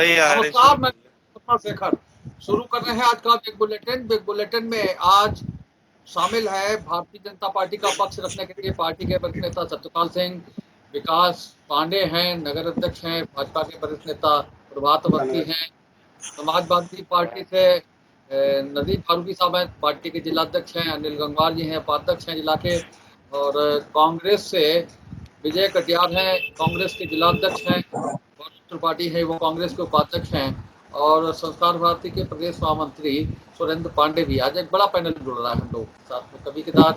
सही आ रही। नमस्कार, मैं शेखर। शुरू कर रहे हैं आज का बिग बुलेटिन। बिग बुलेटिन में आज शामिल है भारतीय जनता पार्टी का पक्ष रखने के लिए पार्टी के वरिष्ठ नेता सत्यपाल सिंह, विकास पांडे हैं, नगर अध्यक्ष हैं, भाजपा के वरिष्ठ नेता प्रभात अवस्थी हैं, समाजवादी पार्टी से नदीम फारूकी साहब हैं, पार्टी के जिलाध्यक्ष हैं, अनिल गंगवार जी हैं, उपाध्यक्ष हैं जिला के, और कांग्रेस से विजय कटियार हैं, कांग्रेस के जिलाध्यक्ष हैं, त्रिपाठी है वो कांग्रेस के उपाध्यक्ष हैं, और संस्कार भारती के प्रदेश महामंत्री सुरेंद्र पांडे भी। आज एक बड़ा पैनल जुड़ रहा है हम लोग साथ में। कभी कभार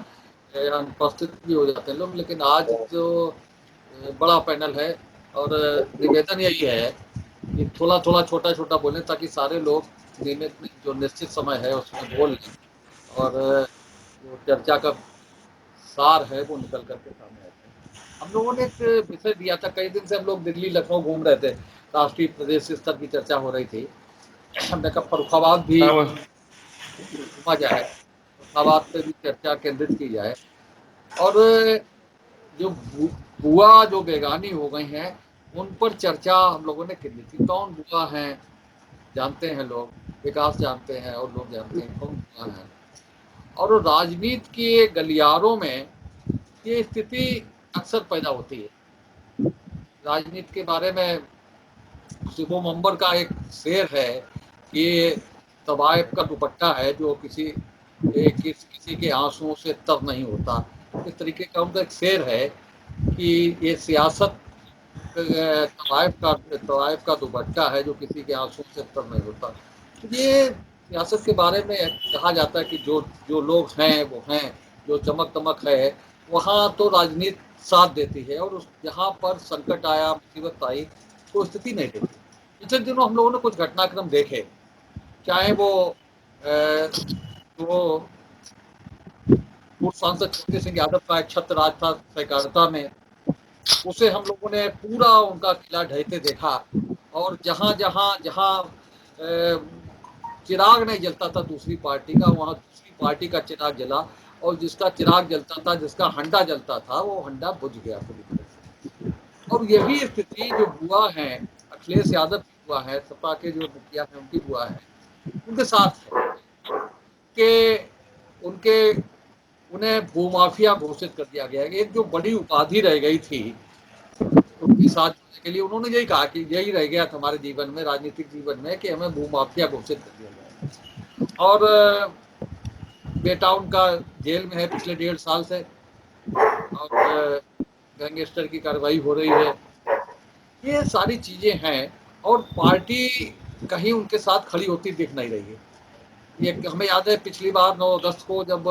उपस्थित भी हो जाते हैं लोग, लेकिन आज जो बड़ा पैनल है, और निवेदन यही है कि थोड़ा थोड़ा छोटा छोटा बोलें ताकि सारे लोग नियमित जो निश्चित समय है उसमें बोल लें, और जो चर्चा का सार है वो निकल करके सामने आते हैं। हम लोगों ने एक विषय दिया था, कई दिन से हम लोग दिल्ली लखनऊ घूम रहे थे, राष्ट्रीय प्रदेश स्तर की चर्चा हो रही थी। हमने कहा फर्रुखाबाद भी घूमा जाए, फर्रुखाबाद पे भी चर्चा केंद्रित की जाए, और जो बुआ जो बेगानी हो गई हैं उन पर चर्चा हम लोगों ने की थी। कौन बुआ हैं जानते हैं लोग, विकास जानते हैं और लोग जानते हैं कौन बुआ हैं, और राजनीति के गलियारों में ये स्थिति अक्सर पैदा होती है। राजनीति के बारे में शुभम अंबर का एक शेर है कि तवायफ का दुपट्टा है जो किसी के आंसुओं से तर नहीं होता। इस तरीके का उनका एक शेर है कि ये सियासत तवायफ का दुपट्टा है जो किसी के आंसुओं से तर नहीं होता। तो ये सियासत के बारे में कहा जाता है कि जो जो लोग हैं वो हैं, जो चमक दमक है वहाँ तो राजनीति साथ देती है, और उस जहाँ पर संकट आया, मुसीबत आई, तो स्थिति नहीं देती। पिछले दिनों हम लोगों ने कुछ घटनाक्रम देखे, चाहे वो वो पूर्व सांसद छोटे सिंह यादव का एक छत्र राज था सहकारिता में, उसे हम लोगों ने पूरा उनका किला ढहते देखा, और जहाँ जहाँ जहाँ चिराग नहीं जलता था दूसरी पार्टी का, वहाँ दूसरी पार्टी का चिराग जला, और जिसका चिराग जलता था, जिसका हंडा जलता था, वो हंडा बुझ गया पूरी तरह से। और यही स्थिति जो हुआ है, अखिलेश यादव की हुआ है, सपा के जो मुखिया है उनकी हुआ है, उनके साथ है कि उन्हें भूमाफिया घोषित कर दिया गया। एक जो बड़ी उपाधि रह गई थी उनके साथ जुड़ने के लिए, उन्होंने यही कहा कि यही रह गया था हमारे जीवन में, राजनीतिक जीवन में, कि हमें भूमाफिया घोषित कर दिया जाए। और बेटा उनका जेल में है पिछले 1.5 साल से, और गैंगस्टर की कार्रवाई हो रही है। ये सारी चीजें हैं, और पार्टी कहीं उनके साथ खड़ी होती दिख नहीं रही है। ये हमें याद है पिछली बार 9 अगस्त को जब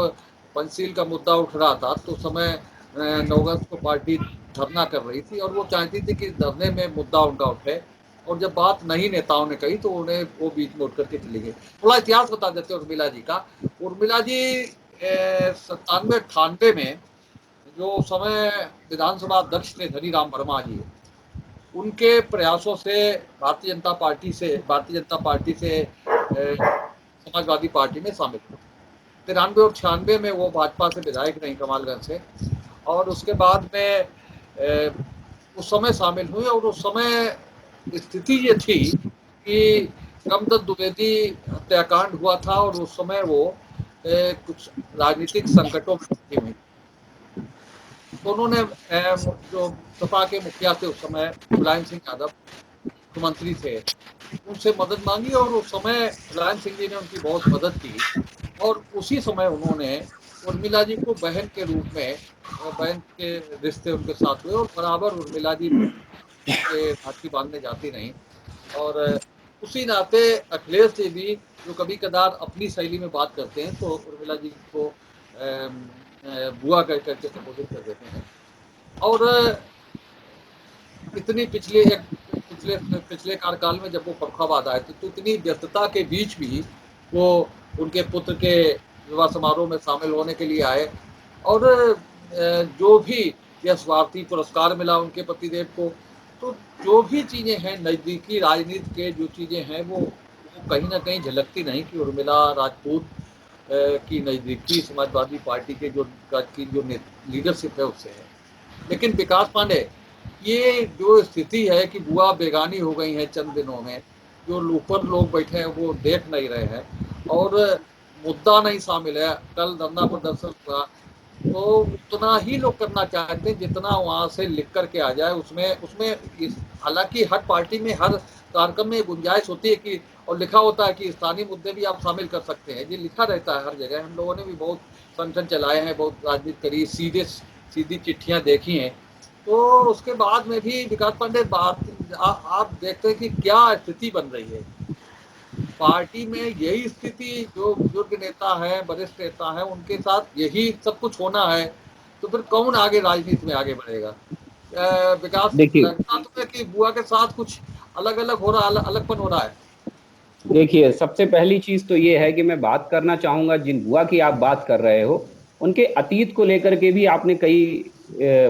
पंचशील का मुद्दा उठ रहा था, तो समय 9 अगस्त को पार्टी धरना कर रही थी, और वो चाहती थी कि धरने में मुद्दा उनका उठे, और जब बात नहीं नेताओं ने कही तो उन्हें वो बीच में उठ करके चली गई। थोड़ा इतिहास बता देते हैं उर्मिला जी का। उर्मिला जी 97-98 में जो समय विधानसभा अध्यक्ष थे धनी राम वर्मा जी, उनके प्रयासों से भारतीय जनता पार्टी से समाजवादी पार्टी में शामिल हुए। 93 और 96 में वो भाजपा से विधायक रही कमालगंज से, और उसके बाद में उस समय शामिल हुए, और उस समय स्थिति ये थी कि कमदत्त द्विवेदी हत्याकांड हुआ था, और उस समय वो कुछ राजनीतिक संकटों में फंसी हुई। तो उन्होंने जो सपा के मुखिया थे उस समय मुलायम सिंह यादव मुख्यमंत्री थे, उनसे मदद मांगी, और उस समय मुलायम सिंह जी ने उनकी बहुत मदद की, और उसी समय उन्होंने उर्मिला जी को बहन के रूप में, बहन के रिश्ते उनके साथ हुए, और बराबर उर्मिला जी के राखी बांधने जाती रहीं। और उसी नाते अखिलेश जी भी जो कभी कदार अपनी शैली में बात करते हैं तो उर्मिला जी को बुआ कह करके संबोधित कर देते हैं। और इतनी पिछले कार्यकाल में जब वो फर्रुखाबाद आए थे तो इतनी व्यस्तता के बीच भी वो उनके पुत्र के विवाह समारोह में शामिल होने के लिए आए, और जो भी यश भारती पुरस्कार मिला उनके पतिदेव को, तो जो भी चीज़ें हैं नज़दीकी राजनीति के जो चीज़ें हैं वो कहीं ना कहीं झलकती नहीं कि उर्मिला राजपूत की नज़दीकी समाजवादी पार्टी के जो लीडरशिप है उससे है। लेकिन विकास पांडे, ये जो स्थिति है कि बुआ बेगानी हो गई है चंद दिनों में, जो ऊपर लोग बैठे हैं वो देख नहीं रहे हैं और मुद्दा नहीं शामिल है। कल धरना प्रदर्शन हुआ तो उतना ही लोग करना चाहते हैं जितना वहां से लिख करके आ जाए। उसमें उसमें हालांकि हर पार्टी में हर कार्यक्रम में गुंजाइश होती है कि और लिखा होता है कि स्थानीय मुद्दे भी आप शामिल कर सकते हैं, ये लिखा रहता है हर जगह। हम लोगों ने भी बहुत संगठन चलाए हैं, बहुत राजनीति करी, सीधी चिट्ठियां देखी हैं। तो उसके बाद में भी विकास पांडे आप देखते हैं कि क्या स्थिति बन रही है पार्टी में। यही स्थिति जो बुजुर्ग नेता है, वरिष्ठ नेता है, उनके साथ यही सब कुछ होना है तो फिर कौन आगे राजनीति में आगे बढ़ेगा। विकास देखिए लगता तो है कि बुआ के साथ कुछ अलग अलग हो रहा, अलगपन हो रहा है। देखिए सबसे पहली चीज तो ये है कि मैं बात करना चाहूंगा, जिन बुआ की आप बात कर रहे हो उनके अतीत को लेकर के भी आपने कई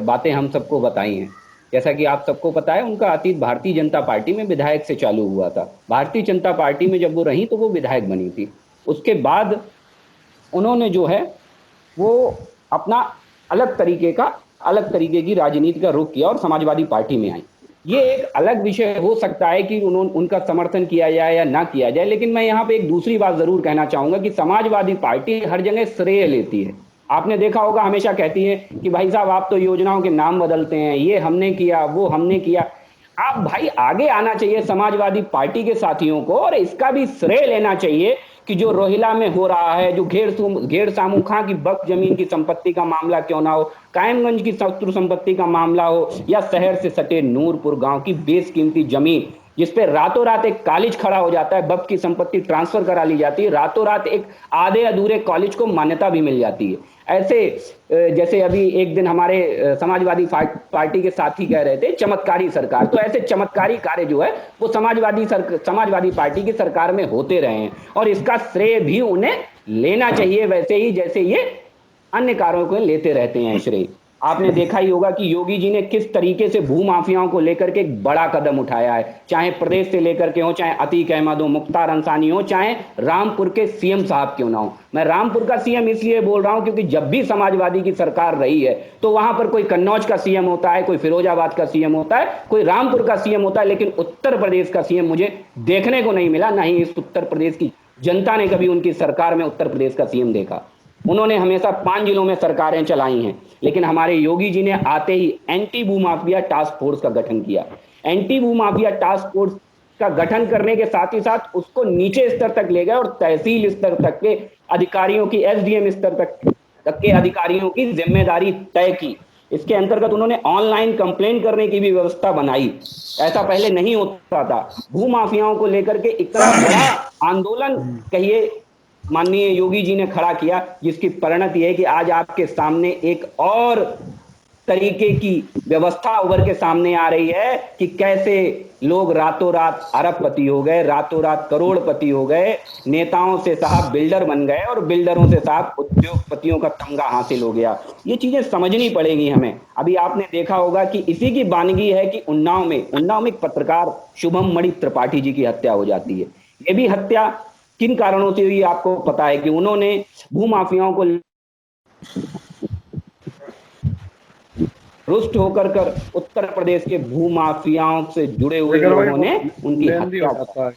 बातें हम सबको बताई हैं। जैसा कि आप सबको पता है, उनका अतीत भारतीय जनता पार्टी में विधायक से चालू हुआ था। भारतीय जनता पार्टी में जब वो रही तो वो विधायक बनी थी। उसके बाद उन्होंने जो है वो अपना अलग तरीके की राजनीति का रुख किया और समाजवादी पार्टी में आई। ये एक अलग विषय हो सकता है कि उन्होंने उनका समर्थन किया जाए या ना किया जाए, लेकिन मैं यहाँ पे एक दूसरी बात जरूर कहना चाहूंगा कि समाजवादी पार्टी हर जगह श्रेय लेती है। आपने देखा होगा, हमेशा कहती है कि भाई साहब आप तो योजनाओं के नाम बदलते हैं, ये हमने किया वो हमने किया। आप भाई आगे आना चाहिए समाजवादी पार्टी के साथियों को और इसका भी श्रेय लेना चाहिए कि जो रोहिला में हो रहा है, जो घेर सामू खां की वक्फ जमीन की संपत्ति का मामला क्यों ना हो, कायमगंज की शत्रु संपत्ति का मामला हो, या शहर से सटे नूरपुर गांव की बेशकीमती जमीन जिसपे रातों रात एक कॉलेज खड़ा हो जाता है, वक्फ की संपत्ति ट्रांसफर करा ली जाती है, रातों रात एक आधे अधूरे कॉलेज को मान्यता भी मिल जाती है। ऐसे जैसे अभी एक दिन हमारे समाजवादी पार्टी के साथी कह रहे थे चमत्कारी सरकार, तो ऐसे चमत्कारी कार्य जो है वो समाजवादी पार्टी की सरकार में होते रहे हैं और इसका श्रेय भी उन्हें लेना चाहिए, वैसे ही जैसे ये अन्य कार्यों को लेते रहते हैं श्रेय। आपने देखा ही होगा कि योगी जी ने किस तरीके से भू माफियाओं को लेकर के एक बड़ा कदम उठाया है, चाहे प्रदेश से लेकर के हो, चाहे अतीक अहमद हो, मुख्तार अंसानी हो, चाहे रामपुर के सीएम साहब क्यों ना हो। मैं रामपुर का सीएम इसलिए बोल रहा हूं क्योंकि जब भी समाजवादी की सरकार रही है तो वहां पर कोई कन्नौज का सीएम होता है, कोई फिरोजाबाद का सीएम होता है, कोई रामपुर का सीएम होता है, लेकिन उत्तर प्रदेश का सीएम मुझे देखने को नहीं मिला। ना ही इस उत्तर प्रदेश की जनता ने कभी उनकी सरकार में उत्तर प्रदेश का सीएम देखा। उन्होंने हमेशा 5 जिलों में सरकारें चलाई हैं, लेकिन हमारे योगी जी ने आते ही एंटी भू माफिया टास्क फोर्स का गठन किया। एंटी भू माफिया टास्क फोर्स का गठन करने के साथ ही साथ उसको नीचे स्तर तक ले गए और तहसील स्तर तक के अधिकारियों की, एसडीएम स्तर तक के अधिकारियों की जिम्मेदारी तय की। इसके अंतर्गत उन्होंने ऑनलाइन कंप्लेंट करने की भी व्यवस्था बनाई। ऐसा पहले नहीं होता था। भू माफियाओं को लेकर के इतना बड़ा आंदोलन कहिए माननीय योगी जी ने खड़ा किया, जिसकी परिणति है कि आज आपके सामने एक और तरीके की व्यवस्था उभर के सामने आ रही है कि कैसे लोग रातों रात अरबपति हो गए, रातों रात करोड़पति हो गए, नेताओं से साहब बिल्डर बन गए और बिल्डरों से साहब उद्योगपतियों का तमगा हासिल हो गया। ये चीजें समझनी पड़ेगी हमें। अभी आपने देखा होगा कि इसी की वानगी है कि उन्नाव में एक पत्रकार शुभम मणि त्रिपाठी जी की हत्या हो जाती है। ये भी हत्या किन कारणों से हुई आपको पता है कि उन्होंने भूमाफियाओं को रुष्ट होकर कर उत्तर प्रदेश के भूमाफियाओं से जुड़े हुए लोगों ने उनकी हत्या कर।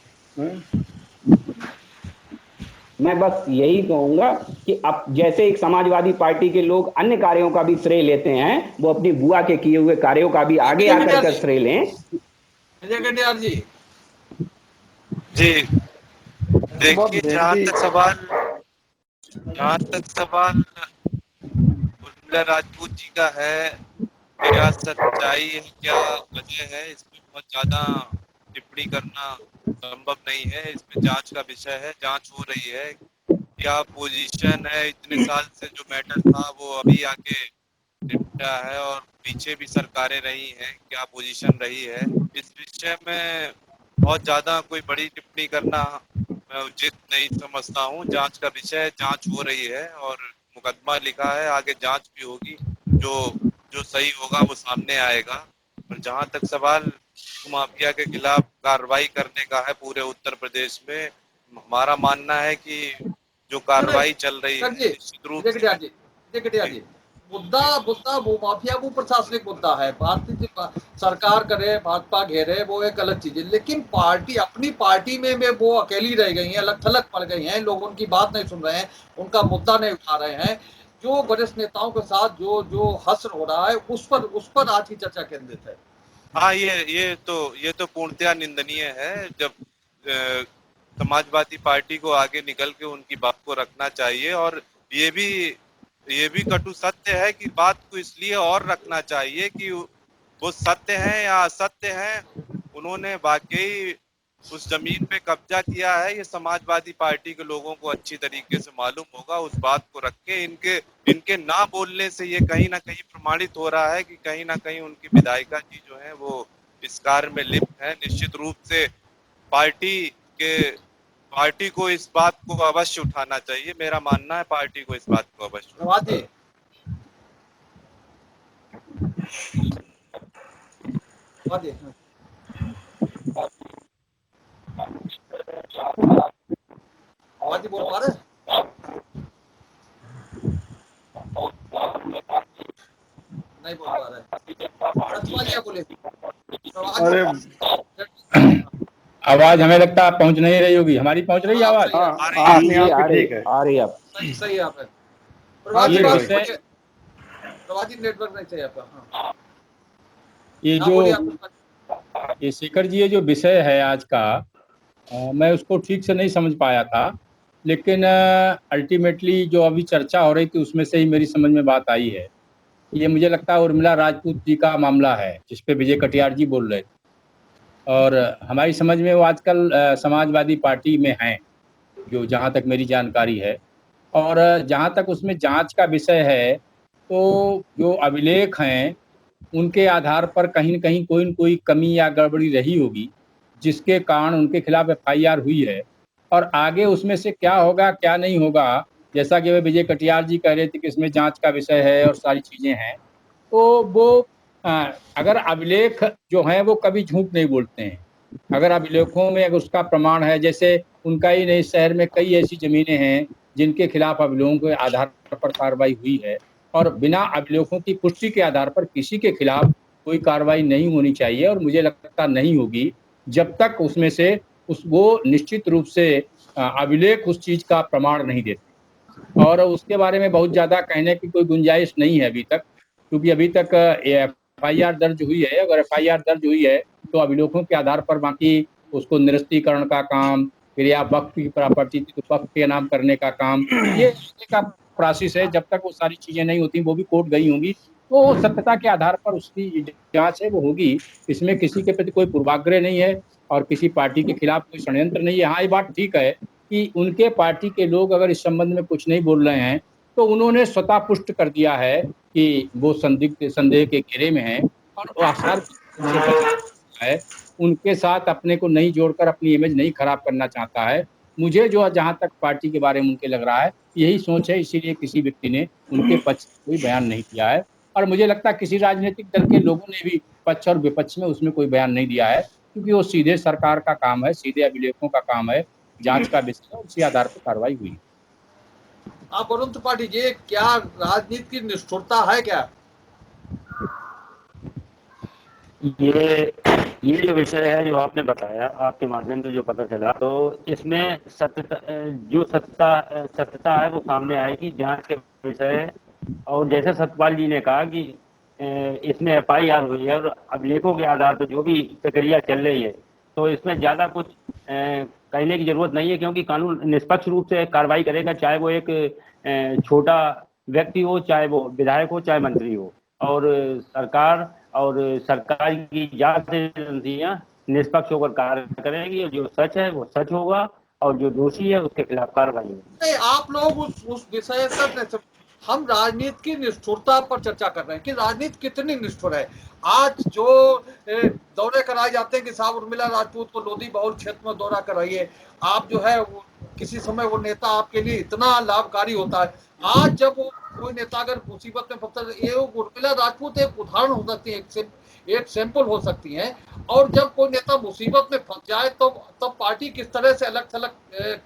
मैं बस यही कहूंगा कि अब जैसे एक समाजवादी पार्टी के लोग अन्य कार्यों का भी श्रेय लेते हैं, वो अपनी बुआ के किए हुए कार्यों का भी आगे आकर कर श्रेय लें। विजय कटियार जी जी देखिए, जहाँ तक सवाल उर्मिला राजपूत जी का है, क्या सच्चाई है, क्या वजह है, इसमें बहुत ज्यादा टिप्पणी करना संभव नहीं है। इसमें जांच का विषय है, जांच हो रही है। क्या पोजीशन है, इतने साल से जो मैटर था वो अभी आके निपटा है और पीछे भी सरकारें रही हैं, क्या पोजीशन रही है, इस विषय में बहुत ज्यादा कोई बड़ी टिप्पणी करना मैं उचित नहीं समझता हूँ। जांच का विषय है, जांच हो रही है और मुकदमा लिखा है, आगे जांच भी होगी। जो जो सही होगा वो सामने आएगा। और जहां तक सवाल माफिया के खिलाफ कार्रवाई करने का है पूरे उत्तर प्रदेश में, हमारा मानना है कि जो कार्रवाई चल रही है निश्चित रूप से। विजय कटियार जी मुद्दा मुद्दा वो माफिया, वो प्रशासनिक मुद्दा है। भारतीय सरकार करे, भाजपा घेरे, वो एक अलग चीज है, लेकिन पार्टी अपनी पार्टी में वो अकेली रह गई हैं, अलग थलग पड़ गई हैं, लोग उनकी बात नहीं सुन रहे हैं, उनका मुद्दा नहीं उठा रहे हैं। जो वरिष्ठ नेताओं के साथ जो जो हश्र हो रहा है, उस पर आज की चर्चा केंद्रित है। हाँ, ये तो पूर्णतया निंदनीय है। जब समाजवादी पार्टी को आगे निकल के उनकी बात को रखना चाहिए, और ये भी कटु सत्य है कि बात को इसलिए और रखना चाहिए कि वो सत्य है या असत्य है, उन्होंने वाकई उस जमीन पे कब्जा किया है, ये समाजवादी पार्टी के लोगों को अच्छी तरीके से मालूम होगा। उस बात को रख के इनके ना बोलने से ये कहीं ना कहीं प्रमाणित हो रहा है कि कहीं ना कहीं उनकी विधायिका जी जो है वो इस कार्य में लिप्त है। निश्चित रूप से पार्टी को इस बात को अवश्य उठाना चाहिए। मेरा मानना है पार्टी को इस बात को अवश्य उठाना। आवाज बोल पा रहे? नहीं बोल पा रहे। बोले। अरे आवाज हमें लगता है पहुंच नहीं रही होगी। हमारी पहुंच रही है आवाज? ठीक है, आ रही है। आप सही है। आप नेटवर्क नहीं चाहिए आपका। ये शेखर जी, ये जो विषय है आज का, मैं उसको ठीक से नहीं समझ पाया था, लेकिन अल्टीमेटली जो अभी चर्चा हो रही थी उसमें से ही मेरी समझ में बात आई है। ये मुझे लगता है उर्मिला राजपूत जी का मामला है, जिस पे विजय कटियार जी बोल रहे थे, और हमारी समझ में वो आजकल समाजवादी पार्टी में हैं, जो जहाँ तक मेरी जानकारी है। और जहाँ तक उसमें जांच का विषय है, तो जो अभिलेख हैं उनके आधार पर कहीं न कहीं कोई न कोई कमी या गड़बड़ी रही होगी, जिसके कारण उनके खिलाफ एफआईआर हुई है। और आगे उसमें से क्या होगा क्या नहीं होगा, जैसा कि विजय कटियार जी कह रहे थे कि इसमें जांच का विषय है और सारी चीज़ें हैं, तो वो अगर अभिलेख जो हैं वो कभी झूठ नहीं बोलते हैं। अगर अभिलेखों में अगर उसका प्रमाण है, जैसे उनका ही नहीं, शहर में कई ऐसी ज़मीनें हैं जिनके खिलाफ अभिलेखों के आधार पर कार्रवाई हुई है, और बिना अभिलेखों की पुष्टि के आधार पर किसी के खिलाफ कोई कार्रवाई नहीं होनी चाहिए, और मुझे लगता नहीं होगी जब तक उसमें से वो निश्चित रूप से अभिलेख उस चीज़ का प्रमाण नहीं देते। और उसके बारे में बहुत ज़्यादा कहने की कोई गुंजाइश नहीं है अभी तक, क्योंकि अभी तक एफआईआर दर्ज हुई है। अगर एफआईआर दर्ज हुई है तो अभिलेखों के आधार पर बाकी उसको निरस्तीकरण का काम, फिर या वक्फ की प्रॉपर्टी थी तो वक्फ के नाम करने का काम, ये का प्रोसेस है। जब तक वो सारी चीज़ें नहीं होती, वो भी कोर्ट गई होंगी, तो सत्यता के आधार पर उसकी जांच है वो होगी। इसमें किसी के प्रति कोई पूर्वाग्रह नहीं है और किसी पार्टी के खिलाफ कोई षड्यंत्र नहीं है। हाँ, ये बात ठीक है कि उनके पार्टी के लोग अगर इस संबंध में कुछ नहीं बोल रहे हैं, तो उन्होंने स्वतः पुष्ट कर दिया है कि वो संदेह के घेरे में हैं, और आसार है उनके साथ अपने को नहीं जोड़कर अपनी इमेज नहीं खराब करना चाहता है। मुझे जो जहाँ तक पार्टी के बारे में उनके लग रहा है यही सोच है, इसीलिए किसी व्यक्ति ने उनके पक्ष में कोई बयान नहीं किया है। और मुझे लगता है किसी राजनीतिक दल के लोगों ने भी पक्ष और विपक्ष में उसमें कोई बयान नहीं दिया है, क्योंकि वो सीधे सरकार का काम है, सीधे अभिलेखों का काम है, जांच का विषय है, उसी आधार पर कार्रवाई हुई। आप वरुण त्रिपाठी जी, क्या राजनीति की निष्ठुरता है क्या? ये जो विषय है जो आपने बताया, आपके माध्यम से जो पता चला, तो इसमें सत्यता है वो सामने आएगी जांच के विषय। और जैसे सतपाल जी ने कहा कि इसमें एफआईआर हुई है और अभिलेखों के आधार पर जो भी प्रक्रिया चल रही है, तो इसमें ज़्यादा कुछ कहने की जरूरत नहीं है, क्योंकि कानून निष्पक्ष रूप से कार्रवाई करेगा, चाहे वो एक छोटा व्यक्ति हो, चाहे वो विधायक हो, चाहे मंत्री हो। और सरकार की जांच एजेंसियां निष्पक्ष होकर कार्य करेंगी, और जो सच है वो सच होगा, और जो दोषी है उसके खिलाफ कार्रवाई होगी। आप लोग उस विषय पर, हम राजनीति की निष्ठुरता पर चर्चा कर रहे हैं कि राजनीति कितनी निष्ठुर है। आज जो दौरे कराए जाते हैं कि साहब उर्मिला राजपूत को लोधी बहुल क्षेत्र में दौरा कराइए, आप जो है वो किसी समय वो नेता आपके लिए इतना लाभकारी होता है। आज जब वो कोई नेता अगर मुसीबत में फंसता है, ये उर्मिला राजपूत एक उदाहरण हो सकती है, एक सैंपल हो सकती है। और जब कोई नेता मुसीबत में फंस जाए तो तब पार्टी किस तरह से अलग थलग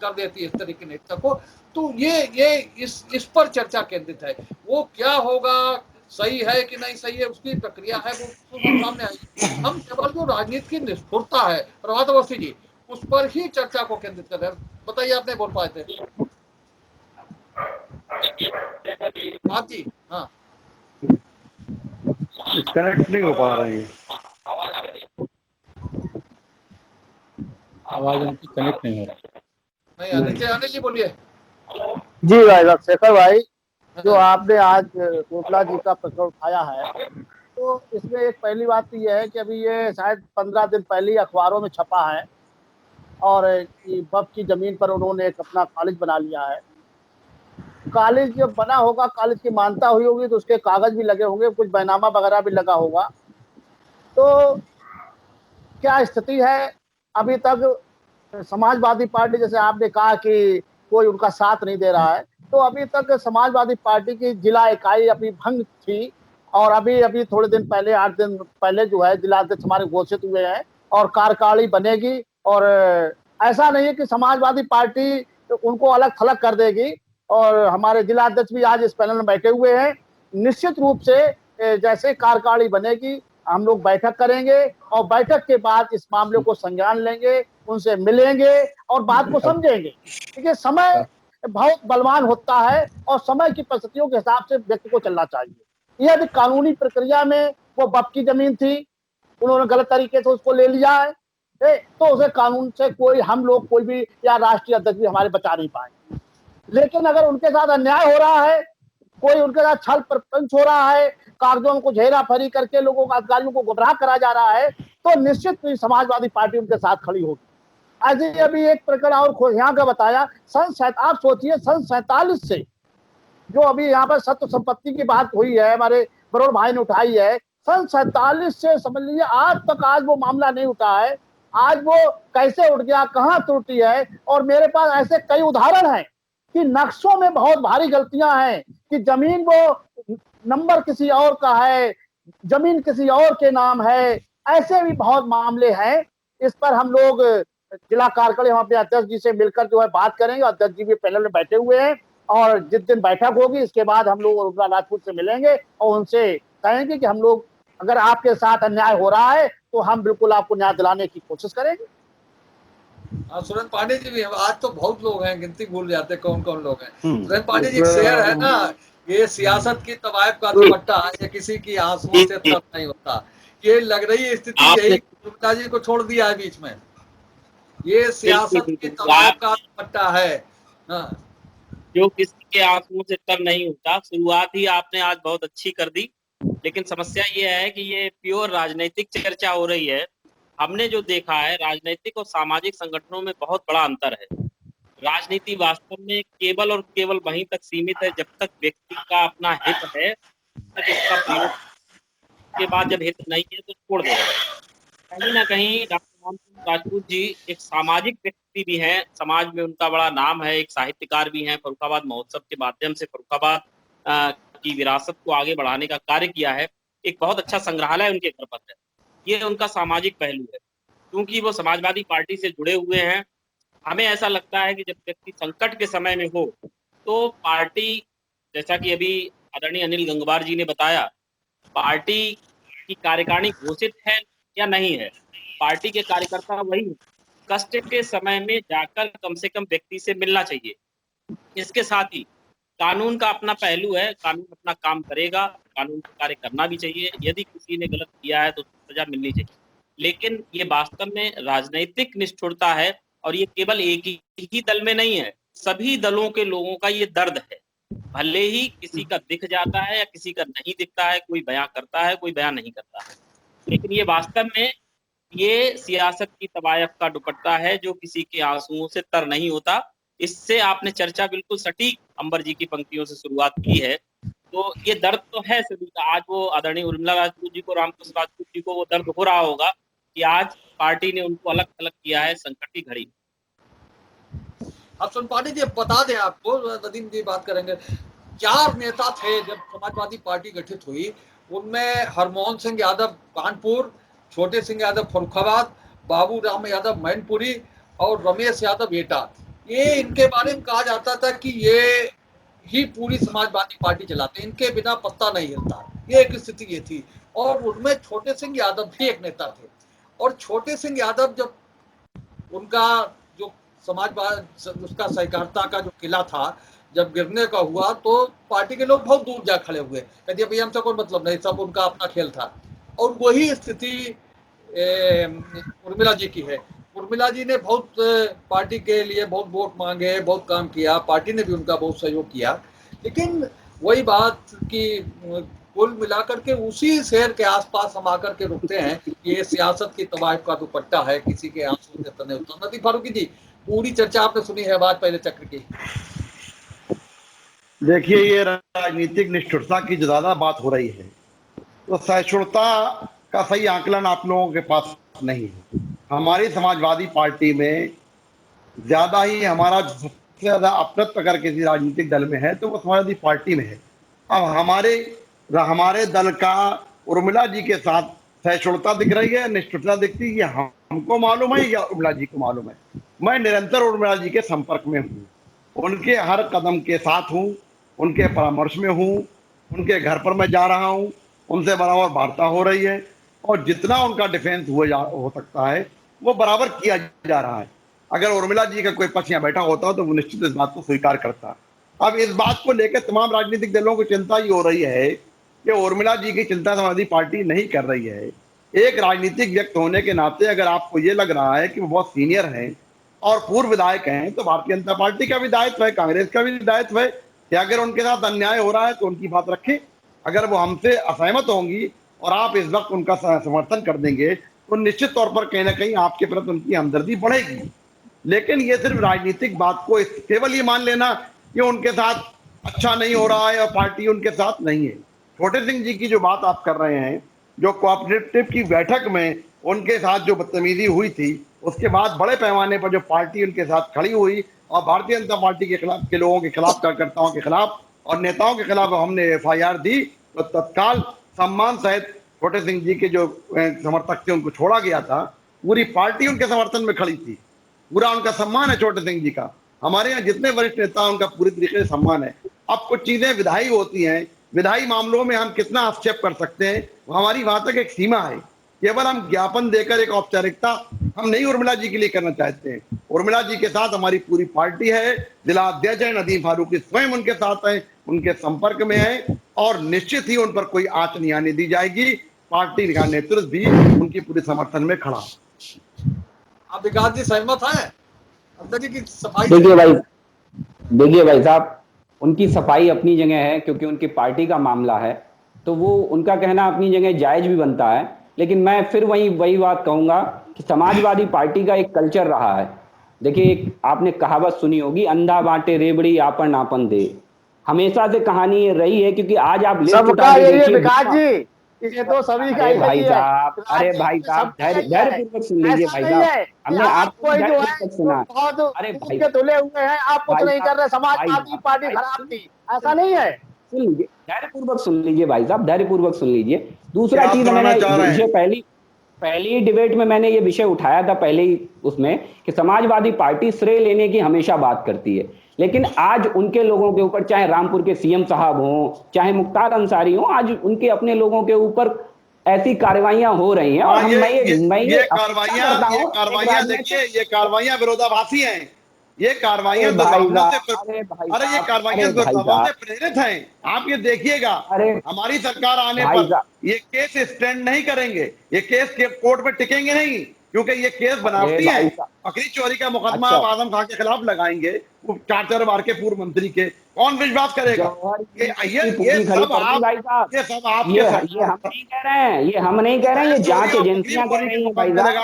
कर देती है इस तरह के नेता को। तो ये इस पर चर्चा केंद्रित है। वो क्या होगा, सही है कि नहीं सही है, उसकी प्रक्रिया है वो तो सामने आएगी। हम केवल जो राजनीति की निष्ठुरता है प्रभात अवस्थी जी, उस पर ही चर्चा को केंद्रित कर रहे हैं। बताइए, आप नहीं बोल पाए थे आप जी? हाँ, कनेक्ट नहीं हो पा रही है। आवाज उनकी कनेक्ट नहीं हो रही। नहीं, अनिल जी बोलिए। जी भाई शेखर भाई, जो आपने आज कोटला जी का प्रकरण उठाया है, तो इसमें एक पहली बात तो यह है कि अभी ये शायद 15 दिन पहले ही अखबारों में छपा है और बप की जमीन पर उन्होंने एक अपना कॉलेज बना लिया है। कॉलेज जब बना होगा, कॉलेज की मान्यता हुई होगी तो उसके कागज भी लगे होंगे, कुछ बैनामा वगैरह भी लगा होगा। तो क्या स्थिति है अभी तक? समाजवादी पार्टी, जैसे आपने कहा कि कोई उनका साथ नहीं दे रहा है, तो अभी तक समाजवादी पार्टी की जिला इकाई अभी भंग थी और अभी थोड़े दिन पहले, 8 दिन पहले जो है जिला अध्यक्ष हमारे घोषित हुए हैं और कार्यकारिणी बनेगी। और ऐसा नहीं है कि समाजवादी पार्टी उनको अलग थलग कर देगी। और हमारे जिला अध्यक्ष भी आज इस पैनल में बैठे हुए हैं। निश्चित रूप से जैसे कार्यकारिणी बनेगी हम लोग बैठक करेंगे और बैठक के बाद इस मामले को संज्ञान लेंगे, उनसे मिलेंगे और बात को समझेंगे। क्योंकि समय बहुत बलवान होता है और समय की परिस्थितियों के हिसाब से व्यक्ति को चलना चाहिए। यदि कानूनी प्रक्रिया में वो बप की जमीन थी, उन्होंने गलत तरीके से उसको ले लिया है, तो उसे कानून से कोई हम लोग कोई भी या राष्ट्रीय अध्यक्ष भी हमारे बचा नहीं पाएंगे। लेकिन अगर उनके साथ अन्याय हो रहा है, कोई उनके साथ छल प्रपंच हो रहा है, कागजों को घेरा फरी करके लोगों को, अधिकारियों को गुमराह करा जा रहा है, तो निश्चित ही समाजवादी पार्टी उनके साथ खड़ी होगी। आज अभी एक प्रकरण और यहाँ का बताया, आप सोचिए सन 47 से जो अभी यहाँ पर सत्य संपत्ति की बात हुई है, हमारे बरोड़ भाई ने उठाई है, सन 47 से समझ लीजिए आज तक आज वो मामला नहीं उठा है। आज वो कैसे उठ गया, कहाँ त्रुटि है। और मेरे पास ऐसे कई उदाहरण हैं कि नक्शों में बहुत भारी गलतियां हैं, कि जमीन वो नंबर किसी और का है, जमीन किसी और के नाम है। ऐसे भी बहुत मामले हैं। इस पर हम लोग जिला कार्यकारिणी हम अपने अध्यक्ष जी से मिलकर जो है बात करेंगे। अध्यक्ष जी भी पैनल में बैठे हुए हैं और जिस दिन बैठक होगी इसके बाद हम लोग रुद्रा राजपूत से मिलेंगे और उनसे कहेंगे कि हम लोग, अगर आपके साथ अन्याय हो रहा है तो हम बिल्कुल आपको न्याय दिलाने की कोशिश करेंगे। सुरेंद्र पांडे जी भी, आज तो बहुत लोग हैं, गिनती भूल जाते कौन कौन लोग हैं। सुरेंद्र पांडे जी, एक शेर है ना, ये सियासत की तवायफ का दुपट्टा है, किसी की आंसुओं से तब नहीं होता। ये लग रही स्थिति यही गुप्ता जी को छोड़ दिया है बीच में। ये सियासत की तवायफ का दुपट्टा है, जो किसी के आंसुओं से तर नहीं होता। शुरुआत ही आपने आज बहुत अच्छी कर दी, लेकिन समस्या ये है कि ये प्योर राजनीतिक चर्चा हो रही है। हमने जो देखा है, राजनीतिक और सामाजिक संगठनों में बहुत बड़ा अंतर है। राजनीति वास्तव में केवल और केवल वहीं तक सीमित है जब तक व्यक्ति का अपना हित है, तक इसका प्रयोग के बाद जब हित नहीं है तो छोड़ देगा। कहीं ना कहीं डॉक्टर राजपूत जी एक सामाजिक व्यक्ति भी हैं, समाज में उनका बड़ा नाम है, एक साहित्यकार भी हैं। फर्रुखाबाद महोत्सव के माध्यम से फर्रुखाबाद की विरासत को आगे बढ़ाने का कार्य किया है। एक बहुत अच्छा संग्रहालय उनके घर पर है। ये उनका सामाजिक पहलू है। क्योंकि वो समाजवादी पार्टी से जुड़े हुए हैं, हमें ऐसा लगता है कि जब व्यक्ति संकट के समय में हो तो पार्टी, जैसा कि अभी आदरणीय अनिल गंगवार जी ने बताया, पार्टी की कार्यकारिणी घोषित है या नहीं है, पार्टी के कार्यकर्ता वही कष्ट के समय में जाकर कम से कम व्यक्ति से मिलना चाहिए। इसके साथ ही कानून का अपना पहलू है, कानून अपना काम करेगा, कानून का कार्य करना भी चाहिए। यदि किसी ने गलत किया है तो सजा मिलनी चाहिए। लेकिन ये वास्तव में राजनीतिक निष्ठुरता है और ये केवल एक ही दल में नहीं है, सभी दलों के लोगों का ये दर्द है। भले ही किसी का दिख जाता है या किसी का नहीं दिखता है, कोई बयां करता है कोई बयां नहीं करता है, लेकिन ये वास्तव में ये सियासत की तवायफ का दुपट्टा है जो किसी के आंसुओं से तर नहीं होता। इससे आपने चर्चा बिल्कुल सटीक अंबर जी की पंक्तियों से शुरुआत की है। तो ये दर्द तो है सभी का। आज वो आदरणीय उर्मिला राजपूत जी को, रामकृष्ण राजपूत जी को वो दर्द हो रहा होगा कि आज पार्टी ने उनको अलग थलग किया है संकट की घड़ी। अब सुनपानी जी बता दें आपको, नदीम जी बात करेंगे। 4 नेता थे जब समाजवादी पार्टी गठित हुई, उनमें हरमोहन सिंह यादव कानपुर, छोटे सिंह यादव फर्रुखाबाद, बाबू राम यादव मैनपुरी और रमेश यादव एटा। ये इनके बारे में कहा जाता था कि ये ही पूरी समाजवादी पार्टी चलाते, इनके बिना पत्ता नहीं हिलता, ये एक स्थिति ये थी। और उनमें छोटे सिंह यादव भी एक नेता थे, और छोटे सिंह यादव जब उनका जो समाजवाद उसका सहकारिता का जो किला था जब गिरने का हुआ, तो पार्टी के लोग बहुत दूर जा खड़े हुए, कहते भैया हमसे कोई मतलब नहीं, सब उनका अपना खेल था। और वही स्थिति उर्मिला जी की है। उर्मिला जी ने बहुत पार्टी के लिए बहुत वोट मांगे, बहुत काम किया, पार्टी ने भी उनका बहुत सहयोग किया, लेकिन वही बात कि कुल मिलाकर के उसी शहर के आसपास हम आकर के रुकते हैं कि ये सियासत की तवाइफ का दुपट्टा है, किसी के आंसू के तने उतर। नदीम फारूकी जी, पूरी चर्चा आपने सुनी है बात पहले चक्र की। देखिए, ये राजनीतिक निष्ठुरता की जो ज्यादा बात हो रही है, तो सहिष्णुता का सही आकलन आप लोगों के पास नहीं है। हमारी समाजवादी पार्टी में ज्यादा ही हमारा सबसे ज्यादा अपनत्व अगर किसी राजनीतिक दल में है तो वो समाजवादी पार्टी में है। अब हमारे दल का उर्मिला जी के साथ सहिष्णुता दिख रही है, निष्ठुरता दिखती है, ये हमको मालूम है या उर्मिला जी को मालूम है? मैं निरंतर उर्मिला जी के संपर्क में हूँ, उनके हर कदम के साथ हूँ, उनके परामर्श में हूँ, उनके घर पर मैं जा रहा हूँ, उनसे बराबर वार्ता हो रही है, और जितना उनका डिफेंस हो सकता है वो बराबर किया जा रहा है। अगर उर्मिला जी का कोई पक्ष यहाँ बैठा होता तो वो निश्चित इस बात को स्वीकार करता। अब इस बात को लेकर तमाम राजनीतिक दलों को चिंता ये हो रही है कि उर्मिला जी की चिंता समाजवादी पार्टी नहीं कर रही है। एक राजनीतिक व्यक्ति होने के नाते अगर आपको ये लग रहा है कि वो बहुत सीनियर हैं और पूर्व विधायक हैं, तो भारतीय जनता पार्टी का भी दायित्व है, कांग्रेस का भी दायित्व है कि अगर उनके साथ अन्याय हो रहा है तो उनकी बात रखें। अगर वो हमसे असहमत होंगी और आप इस वक्त उनका समर्थन कर देंगे तो निश्चित तौर पर कहीं ना कहीं आपके प्रति उनकी हमदर्दी बढ़ेगी। लेकिन ये सिर्फ राजनीतिक बात को केवल ये मान लेना कि उनके साथ अच्छा नहीं हो रहा है और पार्टी उनके साथ नहीं है। छोटे सिंह जी की जो बात आप कर रहे हैं, जो कोऑपरेटिव की बैठक में उनके साथ जो बदतमीजी हुई थी, उसके बाद बड़े पैमाने पर जो पार्टी उनके साथ खड़ी हुई और भारतीय जनता पार्टी के खिलाफ के लोगों के खिलाफ, कार्यकर्ताओं के खिलाफ और नेताओं के खिलाफ हमने एफआईआर दी, तो तत्काल सम्मान सहित छोटे सिंह जी के जो समर्थक थे उनको छोड़ा गया था। पूरी पार्टी उनके समर्थन में खड़ी थी, पूरा उनका सम्मान है छोटे सिंह जी का। हमारे यहाँ जितने वरिष्ठ नेता उनका पूरी तरीके से सम्मान है। अब कुछ चीजें विधायी होती हैं, विधायी मामलों में हम कितना हस्तक्षेप कर सकते हैं, हमारी वहां तक एक सीमा है। केवल हम ज्ञापन देकर एक औपचारिकता हम नहीं उर्मिला जी के लिए करना चाहते हैं। उर्मिला जी के साथ हमारी पूरी पार्टी है, जिला अध्यक्ष है नदीम फारूकी स्वयं उनके साथ है, उनके संपर्क में है, और निश्चित ही उन पर कोई आंच नहीं आने दी जाएगी। पार्टी का नेतृत्व भी उनकी पूरे समर्थन में खड़ा। आप विकास जी सहमत हैं अंदर जी की सफाई? देखिए भाई साहब, उनकी सफाई अपनी जगह है क्योंकि उनकी पार्टी का मामला है, तो वो उनका कहना अपनी जगह जायज भी बनता है। लेकिन मैं फिर वही बात कहूंगा कि समाजवादी पार्टी का एक कल्चर रहा है। देखिए, एक आपने कहावत सुनी होगी, अंधा बांटे रेबड़ी आपन आपन दे। हमेशा से कहानी ये रही है, क्योंकि आज आप लिस्ट उठा के देखिए विकास जी, ये तो सभी का भाई साहब, अरे भाई साहब धैर्य पूर्वक सुन लीजिए भाई साहब, हमने आपको धैर्य सुना। अरे भाई तुले हुए हैं, आप कुछ नहीं कर रहे, समाजवादी पार्टी खराब थी, ऐसा नहीं है। सुन लीजिए, धैर्य पूर्वक सुन लीजिए भाई साहब, धैर्य पूर्वक सुन लीजिए। दूसरा चीज, मैंने पहली डिबेट में मैंने ये विषय उठाया था, पहले ही उसमें, कि समाजवादी पार्टी श्रेय लेने की हमेशा बात करती है, लेकिन आज उनके लोगों के ऊपर, चाहे रामपुर के सीएम साहब हों, चाहे मुख्तार अंसारी हों, आज उनके अपने लोगों के ऊपर ऐसी कार्रवाइयां हो रही हैं। और ये कार्रवाइयां देखिए, ये कार्रवाइयां विरोधाभासी हैं। ये कार्रवाइयां अरे ये कार्रवाइयां से प्रेरित हैं। आप ये देखिएगा, हमारी सरकार आने पर ये केस स्टैंड नहीं करेंगे, ये केस के कोर्ट में टिकेंगे नहीं, क्योंकि ये केस बनावटी है। बकरी चोरी का मुकदमा आप आजम खान के खिलाफ लगाएंगे, वो 4 बार के पूर्व मंत्री के, कौन विश्वास करेगा? ये सब आप ये हम नहीं कह रहे हैं, ये हम नहीं कह रहे हैं, ये जांच एजेंसियां कह रही हैं भाई साहब,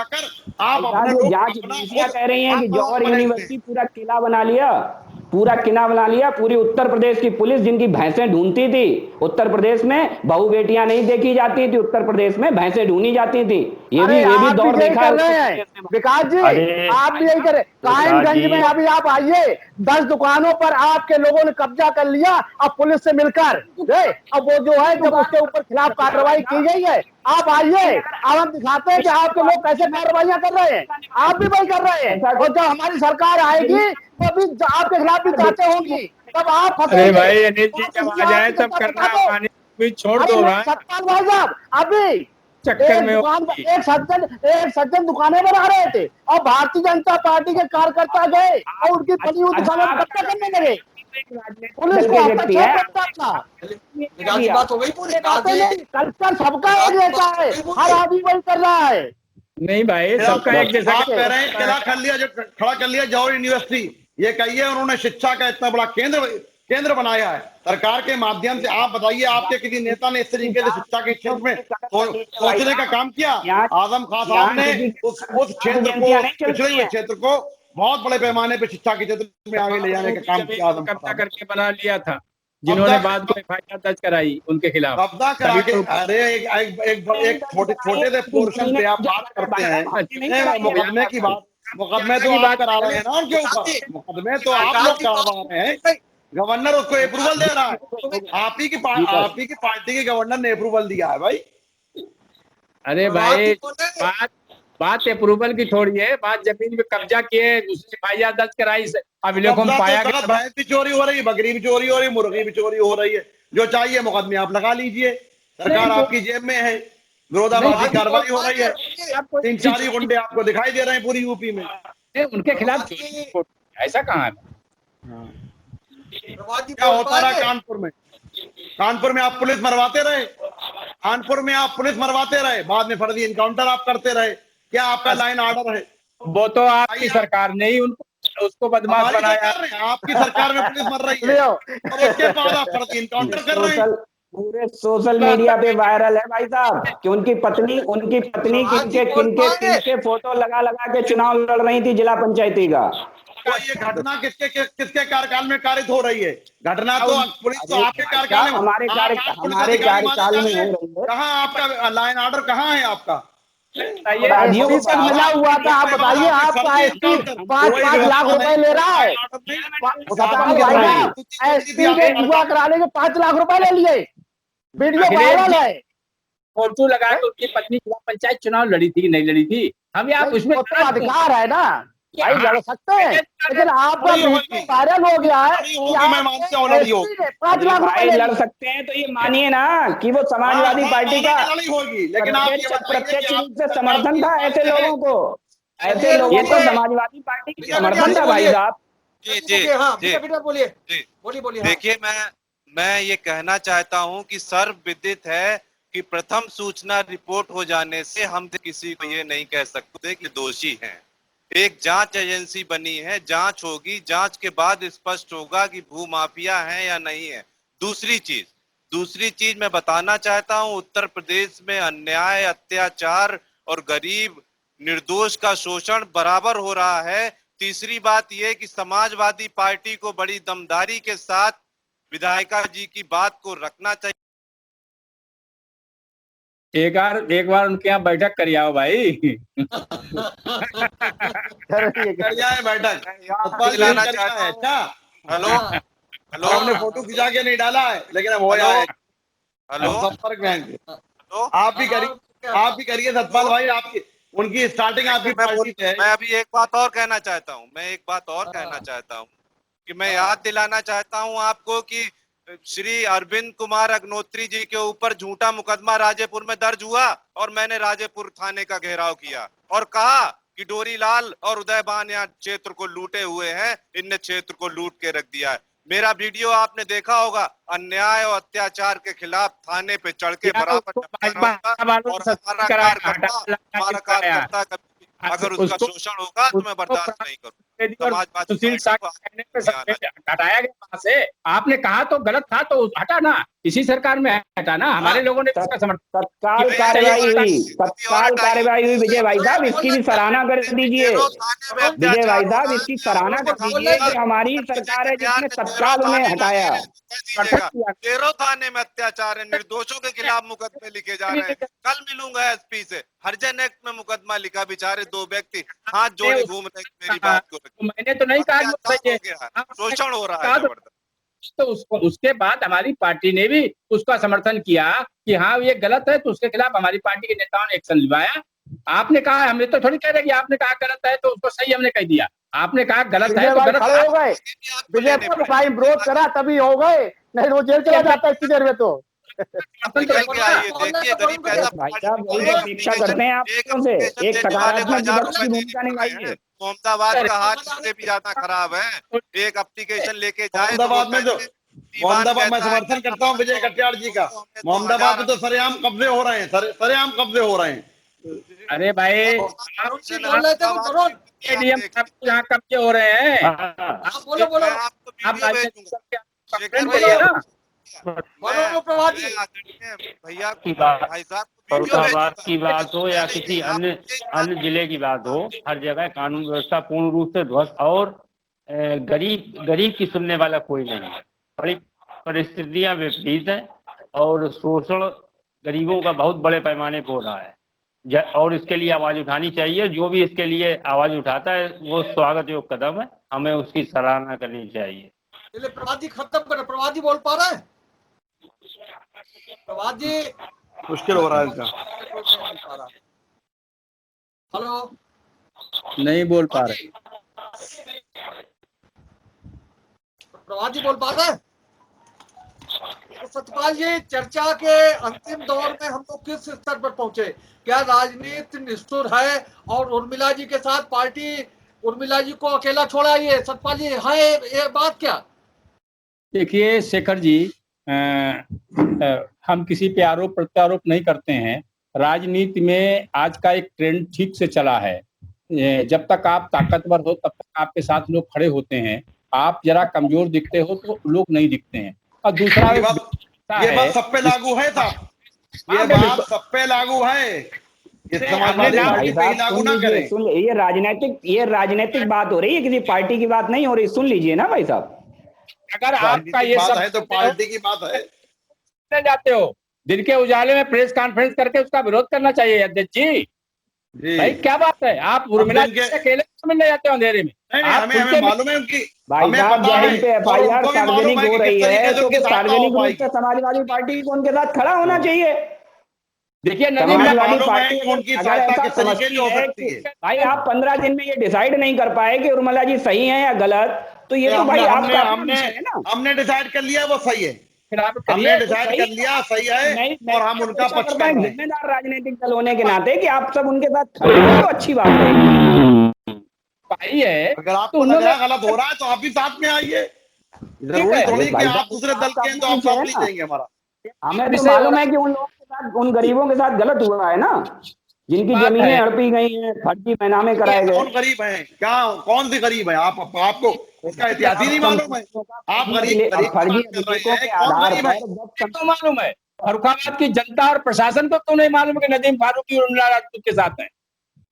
आप जांच एजेंसियां कह रही हैं कि जौहर यूनिवर्सिटी पूरा किला बना लिया, पूरी उत्तर प्रदेश की पुलिस जिनकी भैंसें ढूंढती थी, उत्तर प्रदेश में बहू बेटियां नहीं देखी जाती थी, उत्तर प्रदेश में भैंसें ढूंढी जाती थी। ये भी दौर देखा है विकास जी, आप भी यही करें। कायमगंज में अभी आप आइए, 10 दुकानों पर आपके लोगों ने कब्जा कर लिया, अब पुलिस से मिलकर। अब वो जो है, जब उसके ऊपर खिलाफ कार्रवाई की गई है, आप आइए, अब हम दिखाते हैं कि आपके लोग कैसे कार्रवाइयां कर रहे हैं। आप भी वही कर रहे हैं, और जब हमारी सरकार आएगी तो भी आपके खिलाफ भी जांचें होंगी, तब आप अरे फंसेंगे। भाई अनिल जी जब आ जाए तब करना, पानी भी छोड़ दो भाई, सतपाल भाई साहब, अभी चक्कर में एक सज्जन दुकानें बना रहे थे और भारतीय जनता पार्टी के कार्यकर्ता गए और उनकी बनी हुई दुकानों में कब्जा करने लगे। पुलिस को हस्तक्षेप करता था। निकाल बात हो गई पूरी। कल्चर सबका एक जैसा है, हर आदमी वही कर रहा है। नहीं भाई सबका एक जैसा। आप कह रहे हैं खड़ा कर लिया जौहर यूनिवर्सिटी, ये कहिए उन्होंने शिक्षा का इतना बड़ा केंद्र बनाया है सरकार के माध्यम से। आप बताइए आपके किसी नेता ने इस तरीके से शिक्षा के क्षेत्र में सोचने का काम किया? आजम खान साहब ने उस क्षेत्र को, पिछड़े हुए क्षेत्र को बहुत बड़े पैमाने पे शिक्षा के क्षेत्र में आगे ले जाने का काम किया। आजम कब्जा करके बना लिया था, जिन्होंने बाद में एफआईआर दर्ज कराई उनके खिलाफ। कब्जा करा के, अरे एक छोटे से पोर्शन पे आप बात करते हैं मुकदमे की बात। मुकदमे तो आप करा रहे हैं ना उनके ऊपर, मुकदमे तो आप लोग करवा रहे हैं। गवर्नर उसको अप्रूवल दे रहा है, आप ही की पार्टी के गवर्नर ने अप्रूवल दिया है भाई। अरे भाई बात अप्रूवल की थोड़ी है, बात जमीन पे कब्जा किए, दूसरी एफआईआर दर्ज कराई, अभिलेखों में पाया गया भैंस भी चोरी हो रही है, बकरी भी चोरी हो रही है, मुर्गी भी चोरी हो रही है। जो चाहिए मुकदमे आप लगा लीजिए, सरकार आपकी जेब में है, विरोधाभासी कार्रवाई हो रही है। 3-4 गुंडे आपको दिखाई दे रहे हैं पूरी यूपी में, उनके खिलाफ ऐसा कहाँ है? क्या होता रहा कानपुर में आप पुलिस मरवाते रहे, कानपुर में आप पुलिस मरवाते रहे, बाद में फर्जी इनकाउंटर आप करते रहे। क्या आपका लाइन ऑर्डर है? वो तो आपकी सरकार ने ही उसको बदमाश बनाया। आपकी सरकार में पुलिस मर रही है और उसके बाद आप फर्जी इनकाउंटर कर रहे हैं। पूरे सोशल मीडिया पे वायरल है भाई साहब कि उनकी पत्नी किनके फोटो लगा के चुनाव लड़ रही थी जिला पंचायती का। ये घटना किसके कार्यकाल में कारित हो रही है? घटना तो पुलिस तो आपके कार्यकाल में, हमारे कार्यकाल में हो रही है। कहाँ आपका लाइन ऑर्डर कहाँ है आपका? अपराधियों को सब मिला हुआ था। आप बताइए, आपका एसपी 5-5 लाख रुपए ले रहा है। एसपी के हुआ कराने के 5 लाख रुपए ले लिए, वीडियो वायरल है। फोटो लगा के उसकी पत्नी जिला पंचायत चुनाव लड़ी थी कि नहीं लड़ी थी, हम आप उसमें तो अधिकार है ना भाई, लड़ सकते हैं, लेकिन आपका वायरल हो गया है। 5 लाख रुपए लड़ सकते हैं तो ये मानिए ना कि वो समाजवादी पार्टी का होगी, लेकिन प्रत्यक्ष रूप से समर्थन था ऐसे लोगों को, समाजवादी पार्टी की समर्थन था भाई साहब। बोलिए। देखिए मैं ये कहना चाहता हूँ कि सर्वविदित है कि प्रथम सूचना रिपोर्ट हो जाने से हम किसी को ये नहीं कह सकते कि दोषी हैं। एक जांच एजेंसी बनी है, जांच होगी, जांच के बाद स्पष्ट होगा कि भूमाफिया है या नहीं है। दूसरी चीज मैं बताना चाहता हूं, उत्तर प्रदेश में अन्याय, अत्याचार और गरीब निर्दोष का शोषण बराबर हो रहा है। तीसरी बात यह कि समाजवादी पार्टी को बड़ी दमदारी के साथ विधायिका जी की बात को रखना चाहिए। एक बार उनके यहाँ बैठक कर आओ भाई। बैठक हेलो हमने फोटो खिंचा के नहीं डाला है, लेकिन अब हो जाए। हेलो संपर्क में आप भी करिए सतपाल भाई, आपकी उनकी स्टार्टिंग आपकी पार्टी है। मैं अभी एक बात और कहना चाहता हूँ, कि मैं याद दिलाना चाहता हूँ आपको कि श्री अरविंद कुमार अग्नोत्री जी के ऊपर झूठा मुकदमा राजेपुर में दर्ज हुआ और मैंने राजेपुर थाने का घेराव किया और कहा कि डोरीलाल और उदयबान यहाँ क्षेत्र को लूटे हुए हैं, इनने क्षेत्र को लूट के रख दिया है। मेरा वीडियो आपने देखा होगा, अन्याय और अत्याचार के खिलाफ थाने पे चढ़ के बराबर अगर उसका शोषण होगा तो मैं बर्दाश्त नहीं करूँ। हटाया गया वहां से, आपने कहा तो गलत था तो हटा ना, इसी सरकार में हटा ना, हमारे लोगों ने इसका समर्थन। तत्काल कार्रवाई हुई विजय भाई साहब, इसकी भी सराहना कर दीजिए। विजय भाई साहब इसकी सराहना कर दीजिए कि हमारी सरकार है जिसने तत्काल उन्हें हटाया। 13 थाने में अत्याचार है, निर्दोषों के खिलाफ मुकदमे लिखे जा रहे हैं। कल मिलूंगा एसपी से, हरिजन एक्ट में मुकदमा लिखा, बेचारे 2 व्यक्ति हाथ जोड़े घूम रहे मेरी बात को। मैंने तो नहीं कहा शोषण हो रहा है। तो उसके बाद हमारी पार्टी ने भी उसका समर्थन किया कि हाँ ये गलत है, तो उसके खिलाफ हमारी पार्टी के नेताओं ने एक्शन लिवाया। आपने कहा, हमने तो थोड़ी कह रहे कि आपने कहा गलत है तो उसको सही हमने कह दिया। आपने कहा गलत है विजय तो भाई गलत खड़े हो गए, विजय भाई विरोध करा तभी हो गए, नहीं वो जेल चला जाता इतनी देर में तो। निकल के आइए, देखिए गरीब पैसा भाई साहब वही अपेक्षा करते हैं आप से, एक सकारात्मक विपक्ष की भूमिका निभाइए। मोहम्मदाबाद का हाल इससे भी ज्यादा खराब है। एक एप्लीकेशन लेके जाए मोहम्मदाबाद में जो मोहम्मदाबाद में समर्थन करता हूँ विजय कटियार जी का। मोहम्मदाबाद में तो सरेआम कब्जे हो रहे हैं, सरेआम कब्जे हो रहे हैं। अरे भाई स्टेडियम यहाँ कब्जे हो रहे हैं। आप बोलो आप भैया की बात भाई साहब फरुखाबाद की बात हो या किसी अन्य जिले की बात हो, हर जगह कानून व्यवस्था पूर्ण रूप से ध्वस्त और गरीब की सुनने वाला कोई नहीं है। बड़ी परिस्थितियां विपरीत हैं और शोषण गरीबों का बहुत बड़े पैमाने पर हो रहा है और इसके लिए आवाज उठानी चाहिए। जो भी इसके लिए आवाज उठाता है वो स्वागत योग्य कदम है, हमें उसकी सराहना करनी चाहिए। चलिए प्रवादी खत्म करें, प्रवादी बोल पा रहे हैं? प्रवादी मुश्किल हो रहा है इनका। हेलो, नहीं बोल पा रहे। प्रवादी बोल पा रहे हैं? तो सतपाल जी, चर्चा के अंतिम दौर में हम लोग किस स्तर पर पहुंचे? क्या राजनीति निष्ठुर है और उर्मिला जी के साथ पार्टी उर्मिला जी को अकेला छोड़ा? ये सतपाल जी है ये बात क्या? देखिए शेखर जी, हम किसी पे आरोप प्रत्यारोप नहीं करते हैं। राजनीति में आज का एक ट्रेंड ठीक से चला है, जब तक आप ताकतवर हो तब तक आपके साथ लोग खड़े होते हैं। आप जरा कमजोर दिखते हो तो लोग नहीं दिखते हैं। और दूसरा ये बात सब पे लागू है साहब, ये बात सब पे लागू है, इस समाजवादी पार्टी पे ही लागू ना करें। सुन, ये राजनीतिक बात हो रही है, किसी पार्टी की बात नहीं हो रही। सुन लीजिए ना भाई साहब, अगर आपका ये बात सब है तो पार्टी की बात है। जाते हो दिन के उजाले में प्रेस कॉन्फ्रेंस करके उसका विरोध करना चाहिए अध्यक्ष जी। भाई क्या बात है, आप उर्मिला जी से अकेले मिलने जाते हो अंधेरे में? हमें मालूम है उनकी, भाई साहब जहाँ पे FIR सार्वजनिक हो रही है तो सार्वजनिक रूप से समाजवादी पार्टी को उनके साथ खड़ा होना चाहिए। देखिए समाजवादी पार्टी उनकी सहायता किस तरीके की हो सकती है? भाई आप 15 दिन में ये डिसाइड नहीं कर पाए कि उर्मिला जी सही है या गलत, तो ये तो भाई आपका हमने डिसाइड कर लिया वो सही है, फिर आप हमने डिसाइड कर लिया सही है और हम उनका पक्ष कर रहे हैं। जिम्मेदार राजनीतिक दल होने के नाते कि आप सब उनके साथ खड़े हो तो अच्छी बात है। भाई है अगर आपको लग रहा है गलत हो रहा है तो आप भी साथ में आइए, जरूरी थोड़ी कि आप दूसरे दल के हैं तो आप साथ नहीं देंगे हमारा। हमें तो मालूम है कि उन लोगों के साथ, उन गरीबों के साथ गलत हुआ है ना, जिनकी जमीनें हड़पी गई हैं, फर्जी बैनामे कराए गए। कौन गरीब है? क्या कौन सी गरीब है? आपको उसका इतिहास ही नहीं मालूम है? आप गरीब फर्जी अभिलेखों के आधार पर तो मालूम है। फर्रुखाबाद की जनता और प्रशासन को क्यों नहीं मालूम कि नदीम फारूकी और उर्मिला राजपूत के साथ हैं?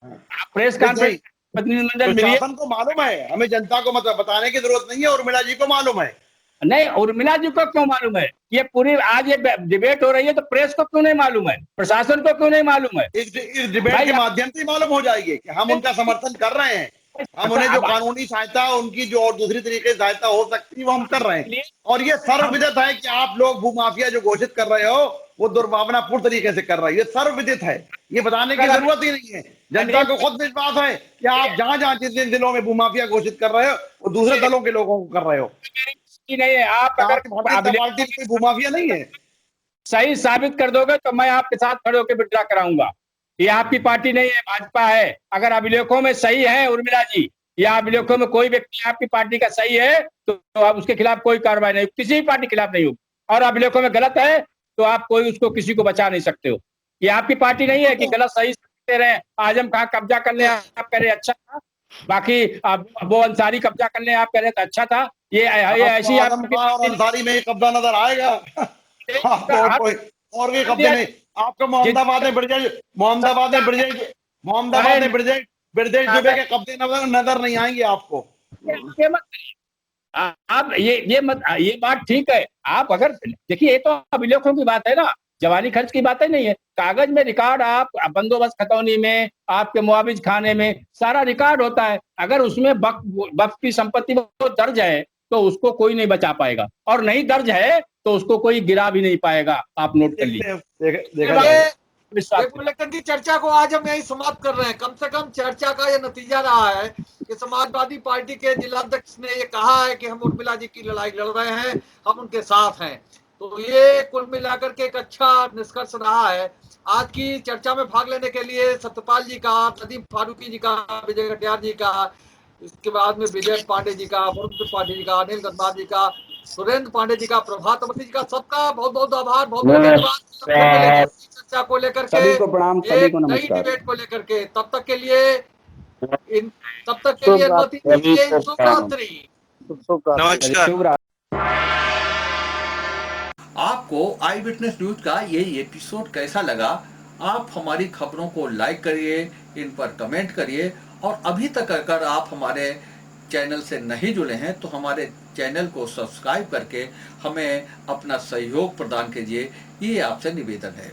आप प्रेस कॉन्फ्रेंस प्रतिनिधिमंडल मिलिए। प्रशासन को मालूम है, हमें जनता को मतलब बताने की जरूरत नहीं है। उर्मिला जी को मालूम है। नहीं, उर्मिला जी को क्यों मालूम है? ये पूरी आज ये डिबेट हो रही है तो प्रेस को क्यों नहीं मालूम है? प्रशासन को क्यों नहीं मालूम है? इस डिबेट के माध्यम से मालूम हो जाएगी कि हम उनका समर्थन कर रहे हैं। हम उन्हें जो कानूनी सहायता, उनकी जो और दूसरी तरीके से सहायता हो सकती है वो हम कर रहे हैं। और ये सर्वविदित है कि आप लोग भूमाफिया जो घोषित कर रहे हो वो दुर्भावनापूर्ण तरीके से कर रहे हो। ये सर्वविदित है, ये बताने की जरूरत ही नहीं है। जनता को खुद विश्वास है कि आप जहां जहां जिन जिलों में भूमाफिया घोषित कर रहे हो वो दूसरे दलों के लोगों को कर रहे हो। नहीं है, आप अगर भूमाफिया नहीं है, सही साबित कर दोगे तो मैं आपके साथ खड़े होकर विड्रॉ कराऊंगा। ये आपकी पार्टी नहीं है, भाजपा है। अगर अभिलेखों में सही है उर्मिला जी या अभिलेखों में कोई व्यक्ति आपकी पार्टी का सही है तो आप उसके खिलाफ कोई कार्रवाई नहीं, किसी भी पार्टी के खिलाफ नहीं होगी। और अभिलेखों में गलत है तो आप कोई उसको किसी को बचा नहीं सकते हो। ये आपकी पार्टी नहीं है कि गलत सही करते रहे। आजम खां कब्जा कर ले आप कह रहे अच्छा था, बाकी वो अंसारी कब्जा कर ले आप कह रहे तो अच्छा था। ये ऐसी अंसारी में कब्जा नजर आएगा और भी कब्जे नहीं। आपको मोहम्मदाबाद में ब्रजेश दुबे के कब्जे नजर नहीं आएंगे आपको। आप ये बात ठीक है। आप अगर देखिए ये तो अभिलेखों की बात है ना, जवानी खर्च की बात नहीं है। कागज में रिकॉर्ड, आप बंदोबस्त खतौनी में, आपके मुआविज खाने में सारा रिकॉर्ड होता है। अगर उसमें वक्फ की संपत्ति वो दर्ज है तो उसको कोई नहीं बचा पाएगा, और नहीं दर्ज है तो उसको कोई गिरा भी नहीं पाएगा। आप नोट कर लीजिए। देखा जाए एक बुलेटिन की चर्चा को आज हम यही समाप्त कर रहे हैं। कम से कम चर्चा का ये नतीजा रहा है कि समाजवादी पार्टी के जिलाध्यक्ष ने ये कहा है कि हम उर्मिला जी की लड़ाई लड़ रहे हैं, हम उनके साथ हैं। तो ये कुल मिलाकर के एक अच्छा निष्कर्ष रहा है। आज की चर्चा में भाग लेने के लिए सत्यपाल जी का, नदीम फारूकी जी का, विजय कटियार जी का, इसके बाद में विजय पांडे जी का, वरुण त्रिपाठी जी का, अनिल गंधा जी का, सुरेंद्र पांडे जी का, प्रभात अवस्थी जी का, सबका बहुत बहुत आभार, बहुत बहुत धन्यवाद चर्चा को लेकर के, सभी को प्रणाम, सभी को नई नमस्कार। डिबेट को लेकर के। तब तक के लिए अनुमति दीजिए। शुभ रात्रि। नमस्कार। शुभ रात्रि। आपको आई विटनेस न्यूज का ये एपिसोड कैसा लगा? आप हमारी खबरों को लाइक करिए, इन पर कमेंट करिए, और अभी तक अगर आप हमारे चैनल से नहीं जुड़े हैं तो हमारे चैनल को सब्सक्राइब करके हमें अपना सहयोग प्रदान कीजिए, ये आपसे निवेदन है।